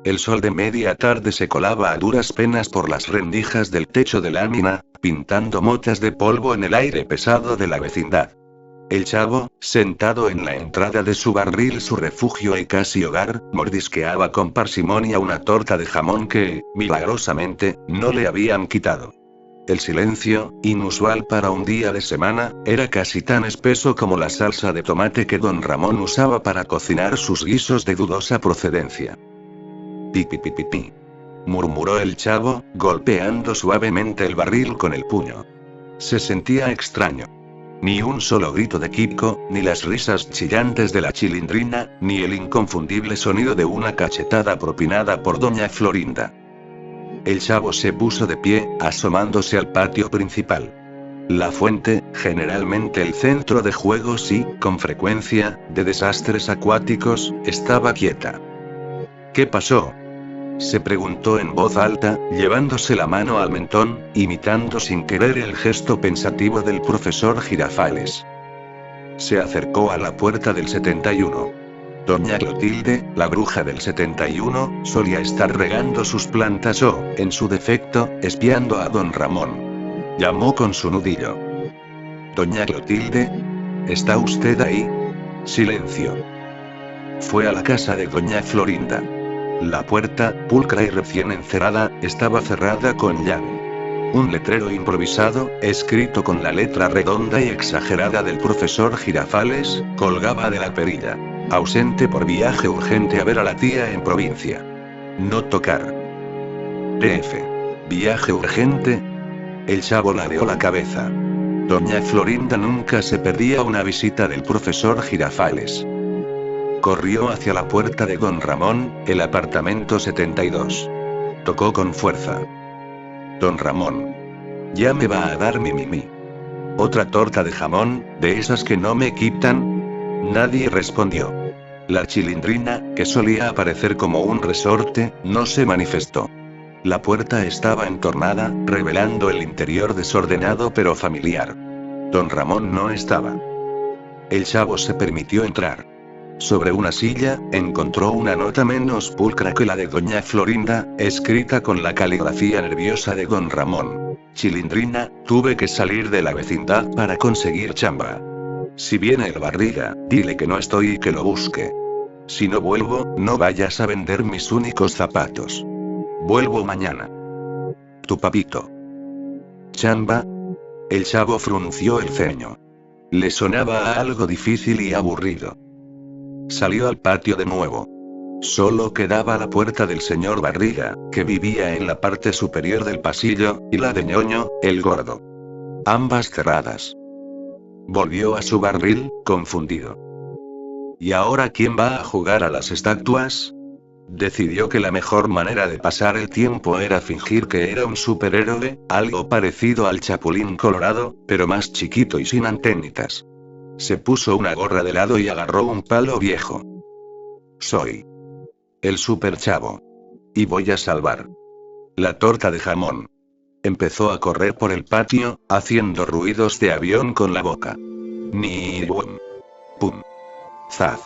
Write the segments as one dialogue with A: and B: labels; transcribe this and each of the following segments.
A: El sol de media tarde se colaba a duras penas por las rendijas del techo de lámina, pintando motas de polvo en el aire pesado de la vecindad. El chavo, sentado en la entrada de su barril, su refugio y casi hogar, mordisqueaba con parsimonia una torta de jamón que, milagrosamente, no le habían quitado. El silencio, inusual para un día de semana, era casi tan espeso como la salsa de tomate que don Ramón usaba para cocinar sus guisos de dudosa procedencia. Pi pi pi pi pi, murmuró el chavo, golpeando suavemente el barril con el puño. Se sentía extraño. Ni un solo grito de Kiko, ni las risas chillantes de la Chilindrina, ni el inconfundible sonido de una cachetada propinada por doña Florinda. El chavo se puso de pie, asomándose al patio principal. La fuente, generalmente el centro de juegos y, con frecuencia, de desastres acuáticos, estaba quieta. ¿Qué pasó?, se preguntó en voz alta, llevándose la mano al mentón, imitando sin querer el gesto pensativo del profesor Girafales. Se acercó a la puerta del 71. Doña Clotilde, la bruja del 71, solía estar regando sus plantas o, en su defecto, espiando a don Ramón. Llamó con su nudillo. Doña Clotilde, ¿está usted ahí? Silencio. Fue a la casa de doña Florinda. La puerta, pulcra y recién encerada, estaba cerrada con llave. Un letrero improvisado, escrito con la letra redonda y exagerada del profesor Girafales, colgaba de la perilla. Ausente por viaje urgente a ver a la tía en provincia. No tocar. P.F. Viaje urgente. El chavo ladeó la cabeza. Doña Florinda nunca se perdía una visita del profesor Girafales. Corrió hacia la puerta de don Ramón, el apartamento 72. Tocó con fuerza. Don Ramón. ¿Ya me va a dar mi? ¿Otra torta de jamón, de esas que no me quitan? Nadie respondió. La Chilindrina, que solía aparecer como un resorte, no se manifestó. La puerta estaba entornada, revelando el interior desordenado pero familiar. Don Ramón no estaba. El chavo se permitió entrar. Sobre una silla, encontró una nota menos pulcra que la de doña Florinda, escrita con la caligrafía nerviosa de don Ramón. Chilindrina, tuve que salir de la vecindad para conseguir chamba. Si viene el barriga, dile que no estoy y que lo busque. Si no vuelvo, no vayas a vender mis únicos zapatos. Vuelvo mañana. Tu papito. ¿Chamba? El chavo frunció el ceño. Le sonaba a algo difícil y aburrido. Salió al patio de nuevo. Solo quedaba la puerta del señor Barriga, que vivía en la parte superior del pasillo, y la de Ñoño, el gordo. Ambas cerradas. Volvió a su barril, confundido. ¿Y ahora quién va a jugar a las estatuas? Decidió que la mejor manera de pasar el tiempo era fingir que era un superhéroe, algo parecido al Chapulín Colorado, pero más chiquito y sin antenitas. Se puso una gorra de lado y agarró un palo viejo. Soy el super chavo. Y voy a salvar la torta de jamón. Empezó a correr por el patio, haciendo ruidos de avión con la boca. Ni bum. Pum. Zaz.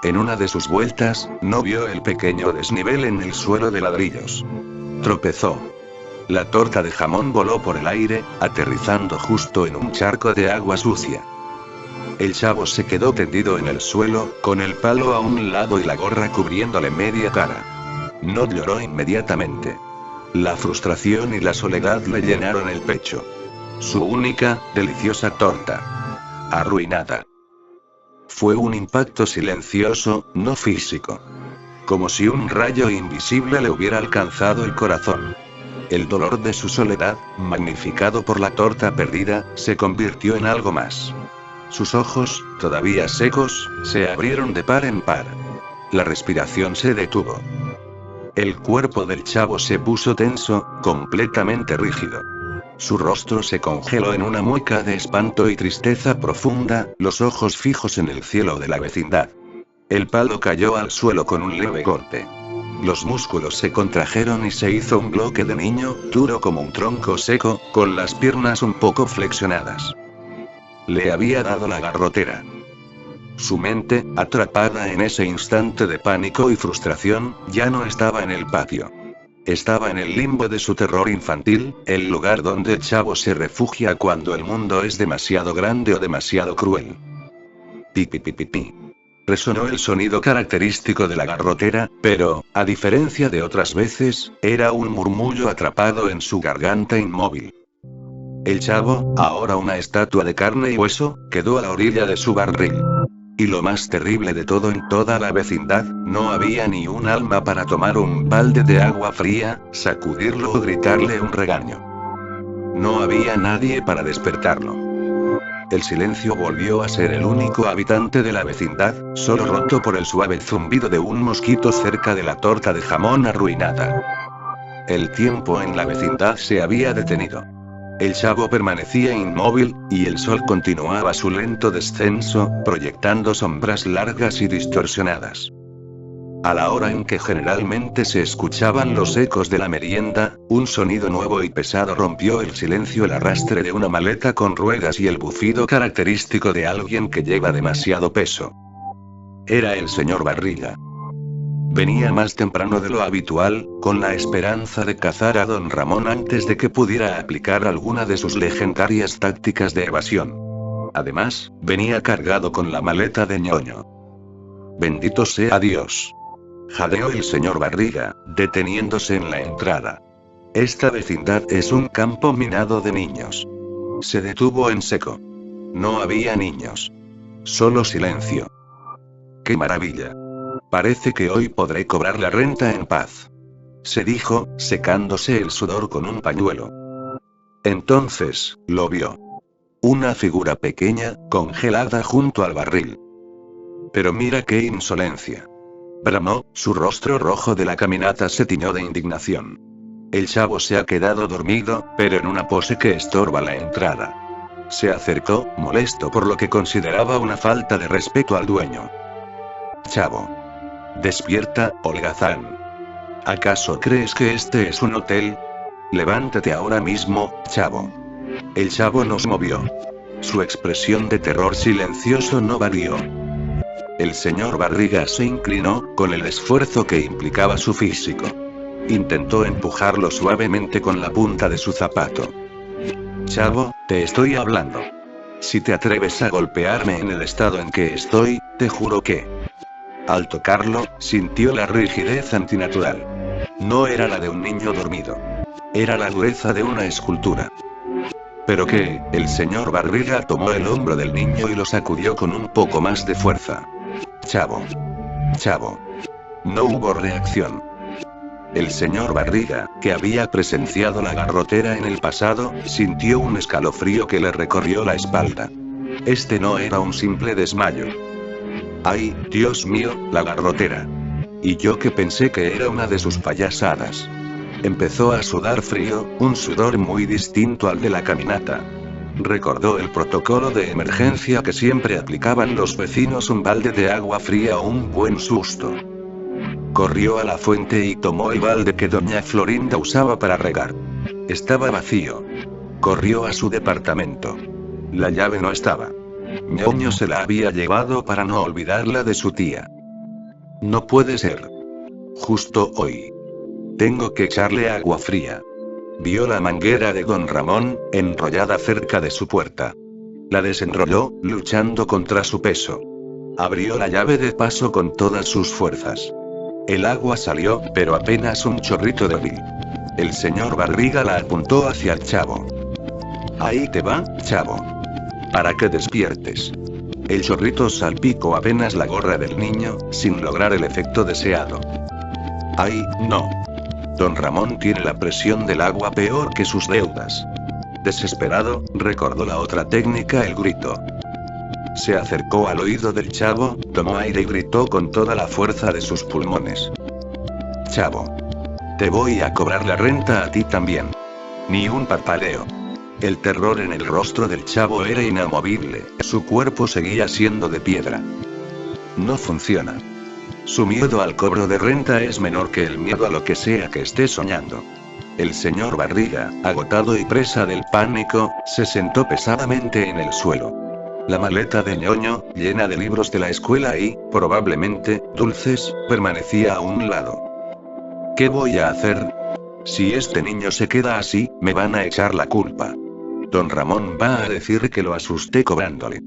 A: En una de sus vueltas, no vio el pequeño desnivel en el suelo de ladrillos. Tropezó. La torta de jamón voló por el aire, aterrizando justo en un charco de agua sucia. El chavo se quedó tendido en el suelo, con el palo a un lado y la gorra cubriéndole media cara. No lloró inmediatamente. La frustración y la soledad le llenaron el pecho. Su única, deliciosa torta. Arruinada. Fue un impacto silencioso, no físico. Como si un rayo invisible le hubiera alcanzado el corazón. El dolor de su soledad, magnificado por la torta perdida, se convirtió en algo más. Sus ojos, todavía secos, se abrieron de par en par. La respiración se detuvo. El cuerpo del chavo se puso tenso, completamente rígido. Su rostro se congeló en una mueca de espanto y tristeza profunda, los ojos fijos en el cielo de la vecindad. El palo cayó al suelo con un leve golpe. Los músculos se contrajeron y se hizo un bloque de niño, duro como un tronco seco, con las piernas un poco flexionadas. Le había dado la garrotera. Su mente, atrapada en ese instante de pánico y frustración, ya no estaba en el patio. Estaba en el limbo de su terror infantil, el lugar donde el chavo se refugia cuando el mundo es demasiado grande o demasiado cruel. Pi pi pi pi pi. Resonó el sonido característico de la garrotera, pero, a diferencia de otras veces, era un murmullo atrapado en su garganta inmóvil. El chavo, ahora una estatua de carne y hueso, quedó a la orilla de su barril. Y lo más terrible de todo, en toda la vecindad, no había ni un alma para tomar un balde de agua fría, sacudirlo o gritarle un regaño. No había nadie para despertarlo. El silencio volvió a ser el único habitante de la vecindad, solo roto por el suave zumbido de un mosquito cerca de la torta de jamón arruinada. El tiempo en la vecindad se había detenido. El chavo permanecía inmóvil, y el sol continuaba su lento descenso, proyectando sombras largas y distorsionadas. A la hora en que generalmente se escuchaban los ecos de la merienda, un sonido nuevo y pesado rompió el silencio: el arrastre de una maleta con ruedas y el bufido característico de alguien que lleva demasiado peso. Era el señor Barriga. Venía más temprano de lo habitual, con la esperanza de cazar a don Ramón antes de que pudiera aplicar alguna de sus legendarias tácticas de evasión. Además, venía cargado con la maleta de ñoño. Bendito sea Dios. Jadeó el señor Barriga, deteniéndose en la entrada. Esta vecindad es un campo minado de niños. Se detuvo en seco. No había niños. Solo silencio. ¡Qué maravilla! Parece que hoy podré cobrar la renta en paz, se dijo, secándose el sudor con un pañuelo. Entonces, lo vio. Una figura pequeña, congelada junto al barril. Pero mira qué insolencia. Bramó, su rostro rojo de la caminata se tiñó de indignación. El chavo se ha quedado dormido, pero en una pose que estorba la entrada. Se acercó, molesto por lo que consideraba una falta de respeto al dueño. Chavo. Despierta, holgazán. ¿Acaso crees que este es un hotel? Levántate ahora mismo, chavo. El chavo no se movió. Su expresión de terror silencioso no varió. El señor Barriga se inclinó, con el esfuerzo que implicaba su físico. Intentó empujarlo suavemente con la punta de su zapato. Chavo, te estoy hablando. Si te atreves a golpearme en el estado en que estoy, te juro que... Al tocarlo, sintió la rigidez antinatural. No era la de un niño dormido. Era la dureza de una escultura. ¿Pero qué? El señor Barriga tomó el hombro del niño y lo sacudió con un poco más de fuerza. Chavo. Chavo. No hubo reacción. El señor Barriga, que había presenciado la garrotera en el pasado, sintió un escalofrío que le recorrió la espalda. Este no era un simple desmayo. ¡Ay, Dios mío, la garrotera! Y yo que pensé que era una de sus payasadas. Empezó a sudar frío, un sudor muy distinto al de la caminata. Recordó el protocolo de emergencia que siempre aplicaban los vecinos: un balde de agua fría o un buen susto. Corrió a la fuente y tomó el balde que doña Florinda usaba para regar. Estaba vacío. Corrió a su departamento. La llave no estaba. ñoño se la había llevado para no olvidarla de su tía. No puede ser. Justo hoy. Tengo que echarle agua fría. Vio la manguera de don Ramón, enrollada cerca de su puerta. La desenrolló, luchando contra su peso. Abrió la llave de paso con todas sus fuerzas. El agua salió, pero apenas un chorrito débil. El señor Barriga la apuntó hacia el chavo. Ahí te va, chavo. Para que despiertes. El chorrito salpicó apenas la gorra del niño, sin lograr el efecto deseado. ¡Ay, no! Don Ramón tiene la presión del agua peor que sus deudas. Desesperado, recordó la otra técnica: el grito. Se acercó al oído del chavo, tomó aire y gritó con toda la fuerza de sus pulmones. Chavo. Te voy a cobrar la renta a ti también. Ni un parpadeo. El terror en el rostro del chavo era inamovible, su cuerpo seguía siendo de piedra. No funciona. Su miedo al cobro de renta es menor que el miedo a lo que sea que esté soñando. El señor Barriga, agotado y presa del pánico, se sentó pesadamente en el suelo. La maleta de ñoño, llena de libros de la escuela y, probablemente, dulces, permanecía a un lado. ¿Qué voy a hacer? Si este niño se queda así, me van a echar la culpa. Don Ramón va a decir que lo asusté cobrándole.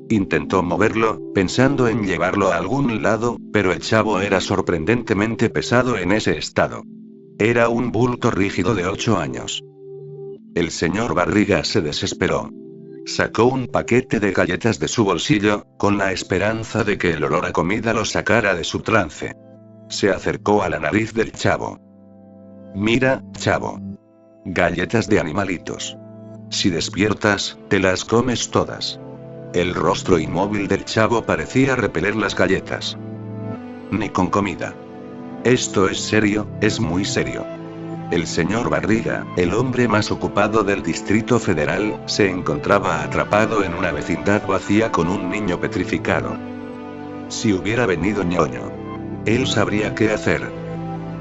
A: Intentó moverlo, pensando en llevarlo a algún lado, pero el chavo era sorprendentemente pesado en ese estado. Era un bulto rígido de 8 años. El señor Barriga se desesperó. Sacó un paquete de galletas de su bolsillo, con la esperanza de que el olor a comida lo sacara de su trance. Se acercó a la nariz del chavo. Mira, chavo. Galletas de animalitos. Si despiertas, te las comes todas. El rostro inmóvil del chavo parecía repeler las galletas. Ni con comida. Esto es serio, es muy serio. El señor Barriga, el hombre más ocupado del Distrito Federal, se encontraba atrapado en una vecindad vacía con un niño petrificado. Si hubiera venido ñoño, él sabría qué hacer.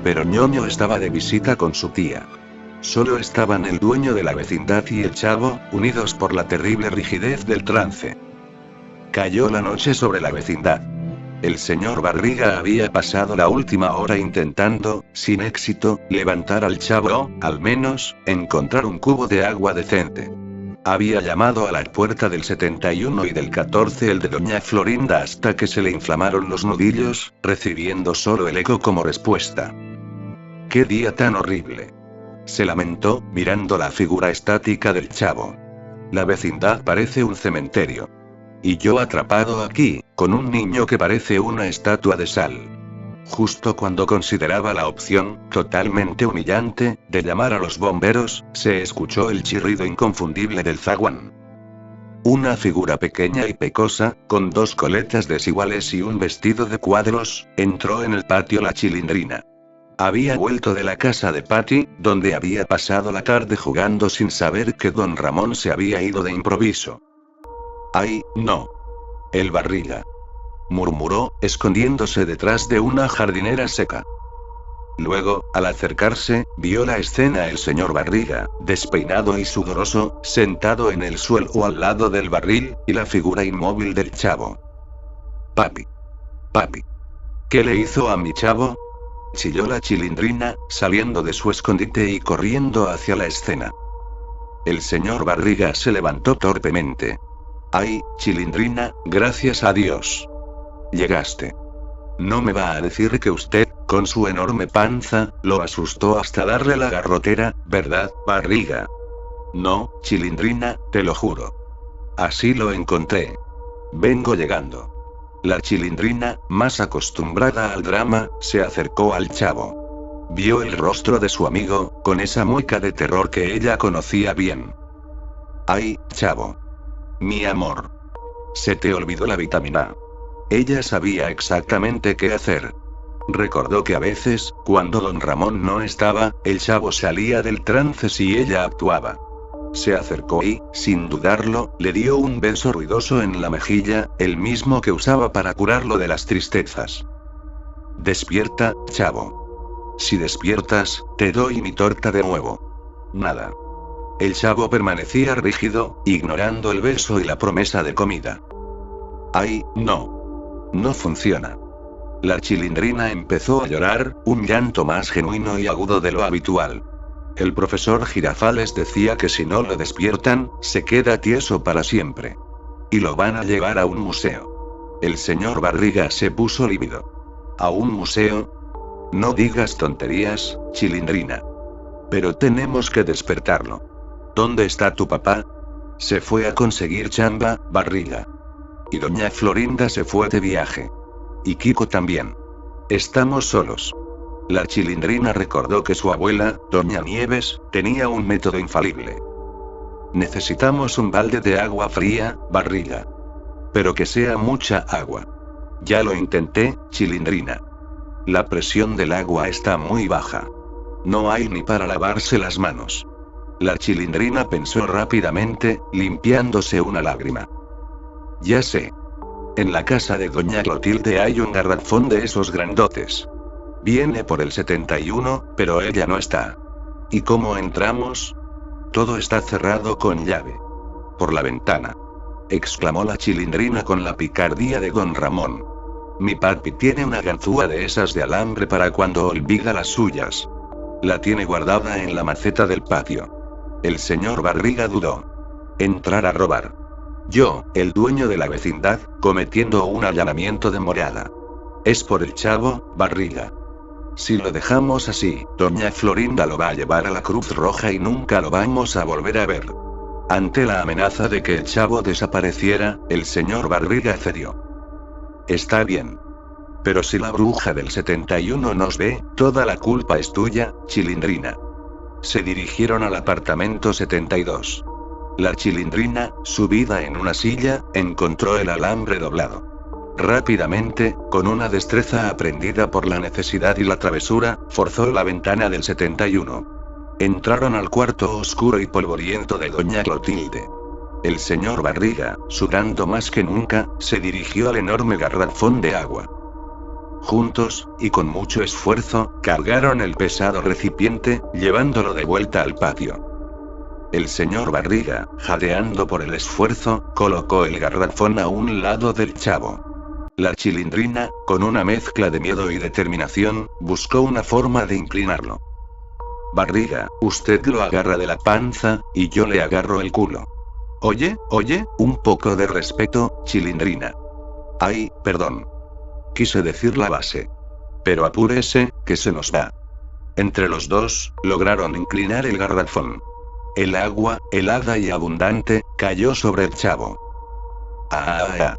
A: Pero ñoño estaba de visita con su tía. Solo estaban el dueño de la vecindad y el chavo, unidos por la terrible rigidez del trance. Cayó la noche sobre la vecindad. El señor Barriga había pasado la última hora intentando, sin éxito, levantar al chavo o, al menos, encontrar un cubo de agua decente. Había llamado a la puerta del 71 y del 14 el de doña Florinda hasta que se le inflamaron los nudillos, recibiendo solo el eco como respuesta. ¡Qué día tan horrible! Se lamentó, mirando la figura estática del chavo. La vecindad parece un cementerio. Y yo atrapado aquí, con un niño que parece una estatua de sal. Justo cuando consideraba la opción, totalmente humillante, de llamar a los bomberos, se escuchó el chirrido inconfundible del zaguán. Una figura pequeña y pecosa, con 2 coletas desiguales y un vestido de cuadros, entró en el patio La Chilindrina. Había vuelto de la casa de Patty, donde había pasado la tarde jugando sin saber que don Ramón se había ido de improviso. ¡Ay, no! El Barriga. Murmuró, escondiéndose detrás de una jardinera seca. Luego, al acercarse, vio la escena el señor Barriga, despeinado y sudoroso, sentado en el suelo al lado del barril, y la figura inmóvil del chavo. Papi. Papi. ¿Qué le hizo a mi chavo? Chilló la Chilindrina, saliendo de su escondite y corriendo hacia la escena. El señor Barriga se levantó torpemente. Ay, Chilindrina, gracias a Dios. Llegaste. No me va a decir que usted, con su enorme panza, lo asustó hasta darle la garrotera, ¿verdad, Barriga? No, Chilindrina, te lo juro. Así lo encontré. Vengo llegando. La Chilindrina, más acostumbrada al drama, se acercó al chavo. Vio el rostro de su amigo, con esa mueca de terror que ella conocía bien. Ay, chavo. Mi amor. Se te olvidó la vitamina. Ella sabía exactamente qué hacer. Recordó que a veces, cuando don Ramón no estaba, el chavo salía del trance si ella actuaba. Se acercó y, sin dudarlo, le dio un beso ruidoso en la mejilla, el mismo que usaba para curarlo de las tristezas. Despierta, chavo. Si despiertas, te doy mi torta de nuevo. Nada. El chavo permanecía rígido, ignorando el beso y la promesa de comida. ¡Ay, no! No funciona. La Chilindrina empezó a llorar, un llanto más genuino y agudo de lo habitual. El profesor Girafales decía que si no lo despiertan, se queda tieso para siempre. Y lo van a llevar a un museo. El señor Barriga se puso lívido. ¿A un museo? No digas tonterías, Chilindrina. Pero tenemos que despertarlo. ¿Dónde está tu papá? Se fue a conseguir chamba, Barriga. Y doña Florinda se fue de viaje. Y Kiko también. Estamos solos. La Chilindrina recordó que su abuela, doña Nieves, tenía un método infalible. Necesitamos un balde de agua fría, Barriga. Pero que sea mucha agua. Ya lo intenté, Chilindrina. La presión del agua está muy baja. No hay ni para lavarse las manos. La Chilindrina pensó rápidamente, limpiándose una lágrima. Ya sé. En la casa de doña Clotilde hay un garrafón de esos grandotes. Viene por el 71, pero ella no está. ¿Y cómo entramos? Todo está cerrado con llave. Por la ventana. exclamó la Chilindrina con la picardía de don Ramón. Mi papi tiene una ganzúa de esas de alambre para cuando olvida las suyas. La tiene guardada en la maceta del patio. El señor Barriga dudó. Entrar a robar. Yo, el dueño de la vecindad, cometiendo un allanamiento de morada. Es por el chavo, Barriga. Si lo dejamos así, doña Florinda lo va a llevar a la Cruz Roja y nunca lo vamos a volver a ver. Ante la amenaza de que el chavo desapareciera, el señor Barriga cedió. Está bien. Pero si la bruja del 71 nos ve, toda la culpa es tuya, Chilindrina. Se dirigieron al apartamento 72. La Chilindrina, subida en una silla, encontró el alambre doblado. Rápidamente, con una destreza aprendida por la necesidad y la travesura, forzó la ventana del 71. Entraron al cuarto oscuro y polvoriento de doña Clotilde. El señor Barriga, sudando más que nunca, se dirigió al enorme garrafón de agua. Juntos, y con mucho esfuerzo, cargaron el pesado recipiente, llevándolo de vuelta al patio. El señor Barriga, jadeando por el esfuerzo, colocó el garrafón a un lado del chavo. La Chilindrina, con una mezcla de miedo y determinación, buscó una forma de inclinarlo. Barriga, usted lo agarra de la panza, y yo le agarro el culo. Oye, un poco de respeto, Chilindrina. Ay, perdón. Quise decir la base. Pero apúrese, que se nos va. Entre los dos, lograron inclinar el garrafón. El agua, helada y abundante, cayó sobre el chavo. ¡Ah!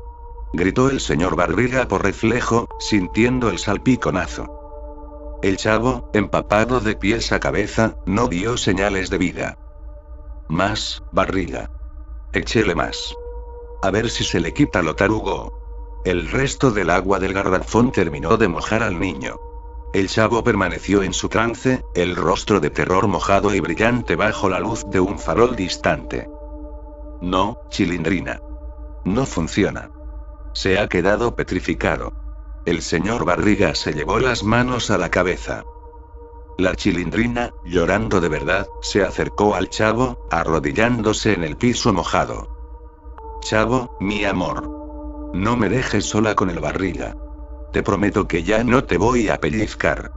A: Gritó el señor Barriga por reflejo, sintiendo el salpiconazo. El chavo, empapado de pies a cabeza, no dio señales de vida. Más, Barriga. Échele más. A ver si se le quita lo tarugo. El resto del agua del garrafón terminó de mojar al niño. El chavo permaneció en su trance, el rostro de terror mojado y brillante bajo la luz de un farol distante. No, Chilindrina. No funciona. Se ha quedado petrificado. El señor Barriga se llevó las manos a la cabeza. La Chilindrina, llorando de verdad, se acercó al chavo, arrodillándose en el piso mojado. Chavo, mi amor. No me dejes sola con el Barriga. Te prometo que ya no te voy a pellizcar.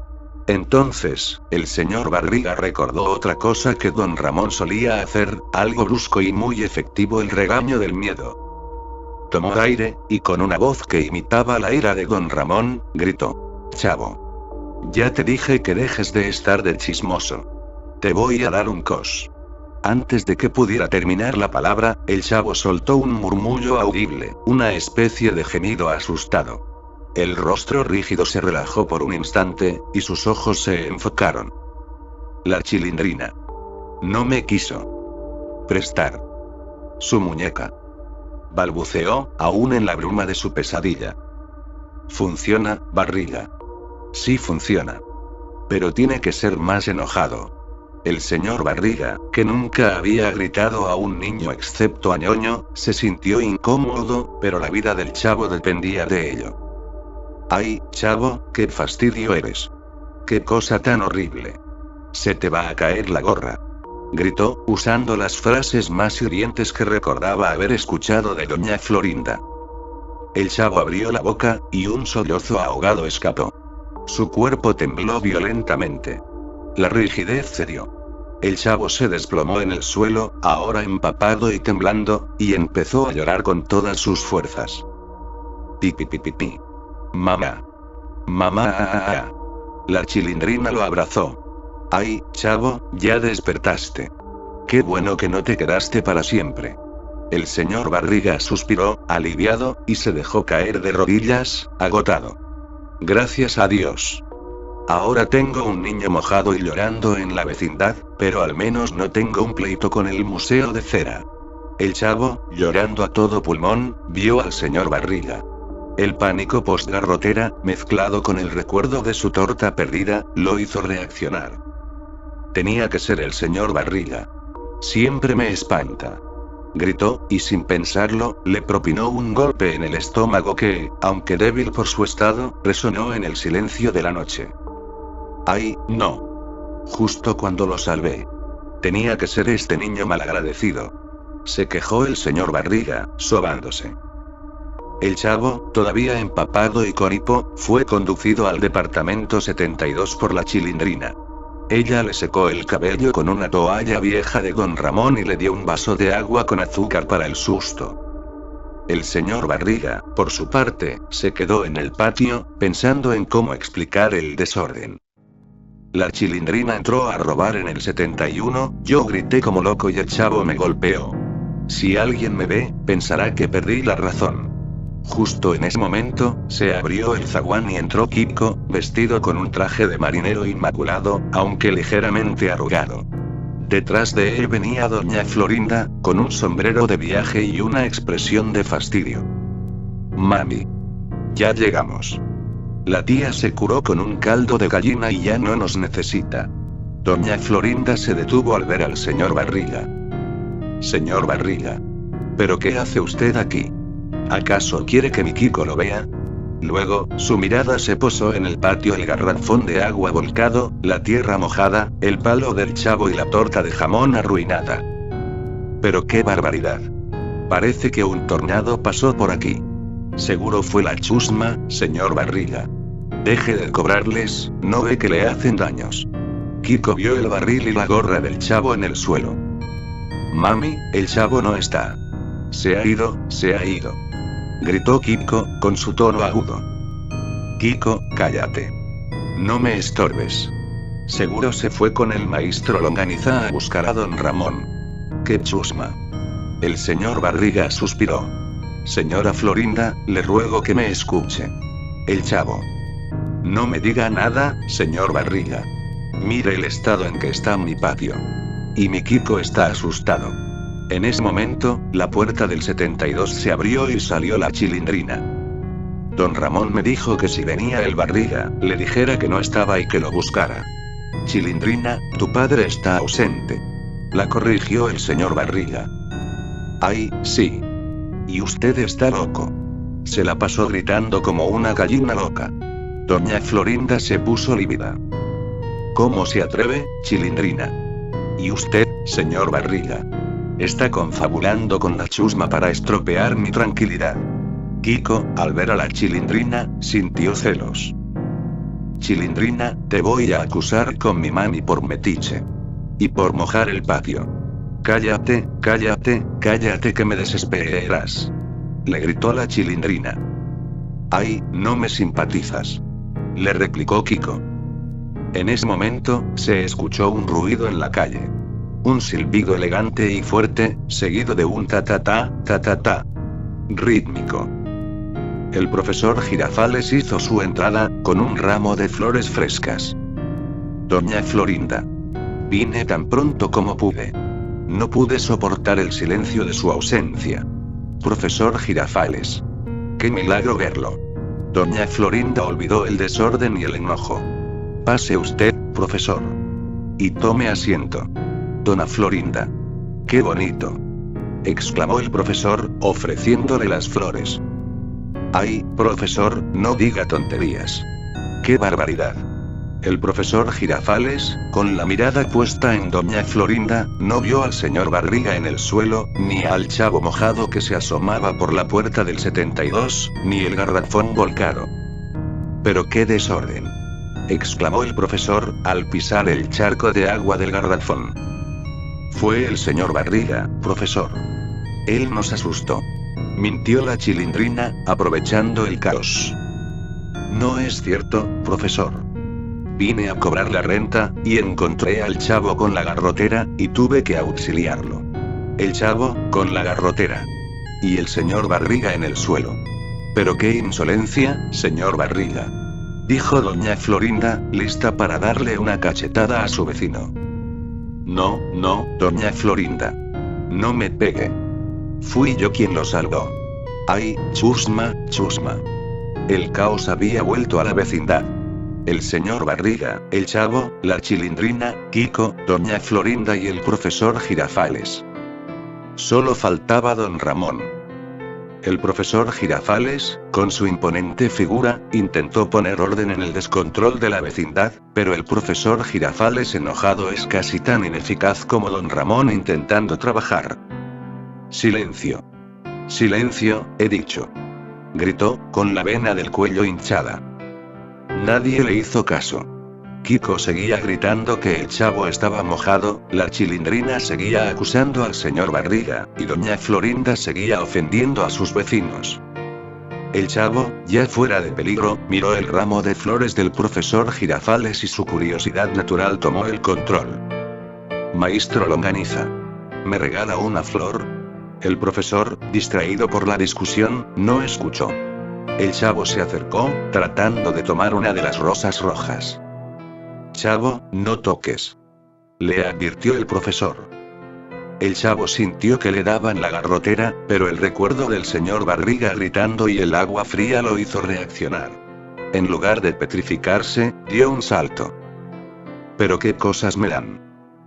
A: Entonces, el señor Barriga recordó otra cosa que don Ramón solía hacer, algo brusco y muy efectivo: el regaño del miedo. Tomó aire, y con una voz que imitaba la ira de don Ramón, gritó: Chavo. Ya te dije que dejes de estar de chismoso. Te voy a dar un cos. Antes de que pudiera terminar la palabra, el chavo soltó un murmullo audible, una especie de gemido asustado. El rostro rígido se relajó por un instante, y sus ojos se enfocaron. La Chilindrina. No me quiso prestar su muñeca. Balbuceó, aún en la bruma de su pesadilla. Funciona, Barriga. Sí funciona. Pero tiene que ser más enojado. El señor Barriga, que nunca había gritado a un niño excepto a Ñoño, se sintió incómodo, pero la vida del chavo dependía de ello. Ay, chavo, qué fastidio eres. Qué cosa tan horrible. Se te va a caer la gorra. Gritó, usando las frases más hirientes que recordaba haber escuchado de doña Florinda. El chavo abrió la boca, y un sollozo ahogado escapó. Su cuerpo tembló violentamente. La rigidez cedió. El chavo se desplomó en el suelo, ahora empapado y temblando, y empezó a llorar con todas sus fuerzas. Pi. Mamá. Mamá. La Chilindrina lo abrazó. Ay, chavo, ya despertaste. Qué bueno que no te quedaste para siempre. El señor Barriga suspiró, aliviado, y se dejó caer de rodillas, agotado. Gracias a Dios. Ahora tengo un niño mojado y llorando en la vecindad, pero al menos no tengo un pleito con el Museo de Cera. El chavo, llorando a todo pulmón, vio al señor Barriga. El pánico postgarrotera, mezclado con el recuerdo de su torta perdida, lo hizo reaccionar. Tenía que ser el señor Barriga. Siempre me espanta. Gritó, y sin pensarlo, le propinó un golpe en el estómago que, aunque débil por su estado, resonó en el silencio de la noche. ¡Ay, no! Justo cuando lo salvé. Tenía que ser este niño malagradecido. se quejó el señor Barriga, sobándose. El chavo, todavía empapado y con hipo, fue conducido al departamento 72 por la Chilindrina. Ella le secó el cabello con una toalla vieja de don Ramón y le dio un vaso de agua con azúcar para el susto. El señor Barriga, por su parte, se quedó en el patio, pensando en cómo explicar el desorden. La Chilindrina entró a robar en el 71, yo grité como loco y el chavo me golpeó. Si alguien me ve, pensará que perdí la razón. Justo en ese momento, se abrió el zaguán y entró Kiko, vestido con un traje de marinero inmaculado, aunque ligeramente arrugado. Detrás de él venía doña Florinda, con un sombrero de viaje y una expresión de fastidio. Mami. Ya llegamos. La tía se curó con un caldo de gallina y ya no nos necesita. Doña Florinda se detuvo al ver al señor Barriga. Señor Barriga. ¿Pero qué hace usted aquí? ¿Acaso quiere que mi Kiko lo vea? Luego, su mirada se posó en el patio, el garrafón de agua volcado, la tierra mojada, el palo del chavo y la torta de jamón arruinada. Pero qué barbaridad. Parece que un tornado pasó por aquí. Seguro fue la chusma, señor Barriga. Deje de cobrarles, ¿no ve que le hacen daños? Kiko vio el barril y la gorra del chavo en el suelo. Mami, el chavo no está. Se ha ido, se ha ido. Gritó Kiko, con su tono agudo. Kiko, cállate. No me estorbes. Seguro se fue con el maestro Longaniza a buscar a don Ramón. ¡Qué chusma! El señor Barriga suspiró. Señora Florinda, le ruego que me escuche. El chavo. No me diga nada, señor Barriga. Mire el estado en que está mi patio. Y mi Kiko está asustado. En ese momento, la puerta del 72 se abrió y salió la Chilindrina. Don Ramón me dijo que si venía el Barriga, le dijera que no estaba y que lo buscara. Chilindrina, tu padre está ausente. La corrigió el señor Barriga. Ay, sí. Y usted está loco. Se la pasó gritando como una gallina loca. Doña Florinda se puso lívida. ¿Cómo se atreve, Chilindrina? ¿Y usted, señor Barriga? Está confabulando con la chusma para estropear mi tranquilidad. Kiko, al ver a la Chilindrina, sintió celos. Chilindrina, te voy a acusar con mi mami por metiche. Y por mojar el patio. Cállate, cállate, cállate que me desesperarás. Le gritó la Chilindrina. Ay, no me simpatizas. Le replicó Kiko. En ese momento, se escuchó un ruido en la calle. Un silbido elegante y fuerte, seguido de un ta-ta-ta, ta-ta-ta. Rítmico. El profesor Girafales hizo su entrada, con un ramo de flores frescas. Doña Florinda. Vine tan pronto como pude. No pude soportar el silencio de su ausencia. Profesor Girafales. Qué milagro verlo. Doña Florinda olvidó el desorden y el enojo. Pase usted, profesor. Y tome asiento. Dona Florinda. ¡Qué bonito! Exclamó el profesor, ofreciéndole las flores. Ay, profesor, no diga tonterías. ¡Qué barbaridad! El profesor Girafales, con la mirada puesta en doña Florinda, no vio al señor Barriga en el suelo, ni al chavo mojado que se asomaba por la puerta del 72, ni el garrafón volcado. ¡Pero qué desorden! Exclamó el profesor, al pisar el charco de agua del garrafón. Fue el señor Barriga, profesor. Él nos asustó. Mintió la Chilindrina, aprovechando el caos. No es cierto, profesor. Vine a cobrar la renta, y encontré al chavo con la garrotera, y tuve que auxiliarlo. El chavo, con la garrotera. Y el señor Barriga en el suelo. Pero qué insolencia, señor Barriga. Dijo doña Florinda, lista para darle una cachetada a su vecino. No, no, doña Florinda. No me pegue. Fui yo quien lo salvó. Ay, chusma, chusma. El caos había vuelto a la vecindad. El señor Barriga, el chavo, la Chilindrina, Kiko, doña Florinda y el profesor Girafales. Solo faltaba don Ramón. El profesor Girafales, con su imponente figura, intentó poner orden en el descontrol de la vecindad, pero el profesor Girafales enojado es casi tan ineficaz como don Ramón intentando trabajar. Silencio. Silencio, he dicho. Gritó, con la vena del cuello hinchada. Nadie le hizo caso. Kiko seguía gritando que el chavo estaba mojado, la Chilindrina seguía acusando al señor Barriga, y doña Florinda seguía ofendiendo a sus vecinos. El chavo, ya fuera de peligro, miró el ramo de flores del profesor Girafales y su curiosidad natural tomó el control. Maestro Longaniza. ¿Me regala una flor? El profesor, distraído por la discusión, no escuchó. El chavo se acercó, tratando de tomar una de las rosas rojas. Chavo, no toques. Le advirtió el profesor. El chavo sintió que le daban la garrotera, pero el recuerdo del señor Barriga gritando y el agua fría lo hizo reaccionar. En lugar de petrificarse, dio un salto. Pero qué cosas me dan.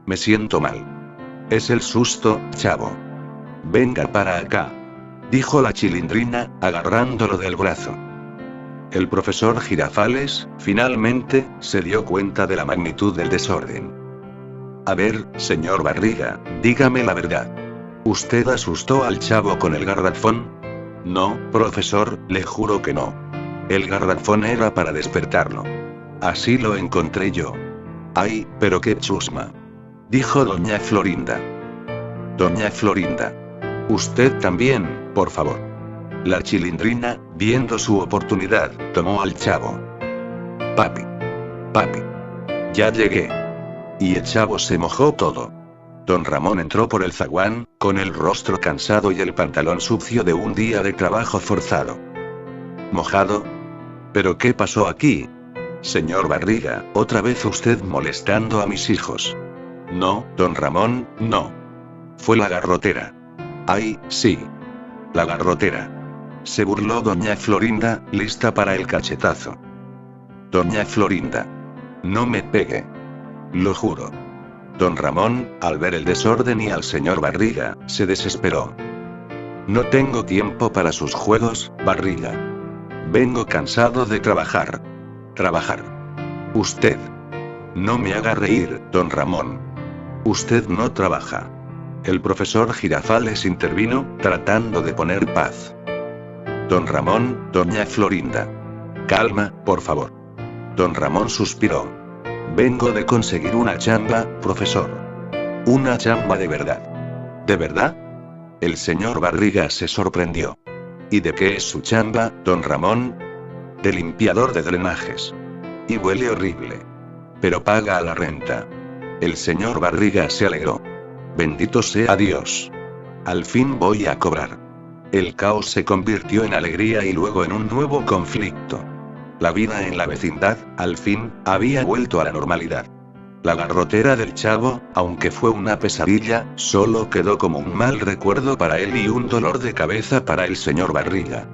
A: Me siento mal. Es el susto, chavo. Venga para acá, dijo la Chilindrina, agarrándolo del brazo. El profesor Girafales, finalmente, se dio cuenta de la magnitud del desorden. A ver, señor Barriga, dígame la verdad. ¿Usted asustó al chavo con el garrafón? No, profesor, le juro que no. El garrafón era para despertarlo. Así lo encontré yo. Ay, pero qué chusma, dijo doña Florinda. Doña Florinda. Usted también, por favor. La Chilindrina, viendo su oportunidad, tomó al chavo. Papi. Papi. Ya llegué. Y el chavo se mojó todo. Don Ramón entró por el zaguán, con el rostro cansado y el pantalón sucio de un día de trabajo forzado. ¿Mojado? ¿Pero qué pasó aquí? Señor Barriga, otra vez usted molestando a mis hijos. No, don Ramón, no. Fue la garrotera. Ay, sí. La garrotera. Se burló doña Florinda, lista para el cachetazo. Doña Florinda. No me pegue. Lo juro. Don Ramón, al ver el desorden y al señor Barriga, se desesperó. No tengo tiempo para sus juegos, Barriga. Vengo cansado de trabajar. Trabajar. Usted. No me haga reír, don Ramón. Usted no trabaja. El profesor Girafales intervino, tratando de poner paz. Don Ramón, doña Florinda. Calma, por favor. Don Ramón suspiró. Vengo de conseguir una chamba, profesor. Una chamba de verdad. ¿De verdad? El señor Barriga se sorprendió. ¿Y de qué es su chamba, don Ramón? De limpiador de drenajes. Y huele horrible. Pero paga a la renta. El señor Barriga se alegró. Bendito sea Dios. Al fin voy a cobrar. El caos se convirtió en alegría y luego en un nuevo conflicto. La vida en la vecindad, al fin, había vuelto a la normalidad. La garrotera del chavo, aunque fue una pesadilla, solo quedó como un mal recuerdo para él y un dolor de cabeza para el señor Barriga.